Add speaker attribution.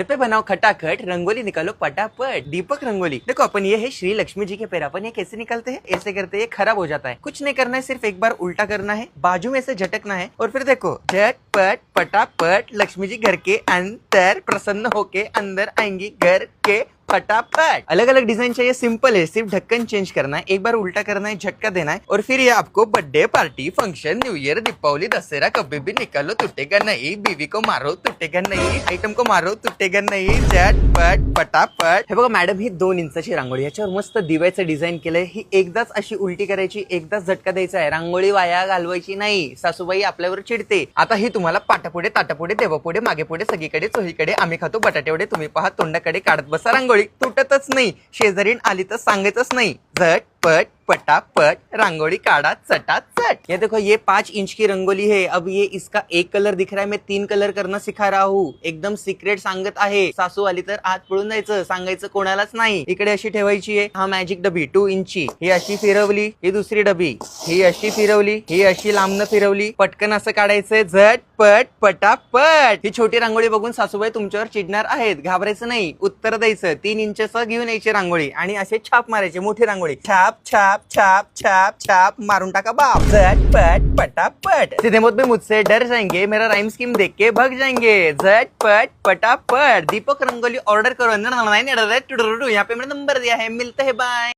Speaker 1: घर पे बनाओ खटाखट, रंगोली निकालो पटापट। दीपक रंगोली। देखो अपन ये है श्री लक्ष्मी जी के पैर, अपन ये कैसे निकालते हैं, ऐसे करते हैं, खराब हो जाता है। कुछ नहीं करना है, सिर्फ एक बार उल्टा करना है, बाजू में से झटकना है और फिर देखो झटपट पटापट लक्ष्मी जी घर के अंदर प्रसन्न होके अंदर आएंगी घर के फटाफट। अलग अलग डिजाइन चाहिए, सिंपल है, सिर्फ ढक्कन चेंज करना है, एक बार उल्टा करना है, झटका देना है और फिर ये आपको birthday party, function, new year, Deepavali, Dussehra कभी भी निकालो टूटेगा नहीं, बीवी को मारो टूटेगा नहीं, आइटम को मारो टूटेगा नाही, झटपट पटापट। हे बघा मॅडम, ही 2 इंचाची रांगोळी, याच्यावर मस्त दिव्याचं डिझाईन केलंय। ही एकदाच अशी उलटी करायची, एकदाच झटका द्यायचा आहे, रांगोळी वाया घालवायची नाही, सासूबाई आपल्यावर चिडते। आता ही तुम्हाला पाटापुढे ताटापुढे देवापुढे मागे पुढे सगळीकडे चोहीकडे आम्ही खातो बटाटेवडे, तुम्ही पहा तोंडाकडे काढत बसा रांगोळी, तुटतच नाही, शेजारीन आली तर सांगायचंच नाही, झटपट पटापट रांगोली काढ़ा चटाचट। ये देखो ये 5 इंच की रंगोली है। अब ये इसका एक कलर दिख रहा है, मैं 3 कलर करना सिखा रहा हूँ, एकदम सिक्रेट सांगत आहे। सासू आली तर आत पळून जायचं, सांगायचं कोणालाच नाही। इकडे अशी ठेवायची आहे, हा मॅजिक डबी 2 इंची, ही अशी फिरवली, ही दुसरी डबी, ही अशी फिरवली, ही अशी लांबनं फिरवली, पटकन असं काढायचंय, झटपट पटापट। ही छोटी रांगोळी बघून सासूबाई तुमच्यावर चिडणार आहेत, घाबरायचं नाही, उत्तर द्यायचं, 3 इंचचं घेऊन यायची रांगोळी आणि असे छाप मारायचे, मोठी रांगोळी, छाप छाप छाप छाप छाप मारून टाका बाप, झटपट पटापट। सीधे मुझ पे मुझसे डर जाएंगे, मेरा राइम स्कीम देख के भग जाएंगे, झटपट पटापट। दीपक रंगोली ऑर्डर करो, यहाँ पे मेरा नंबर दिया है, मिलते हैं, बाय।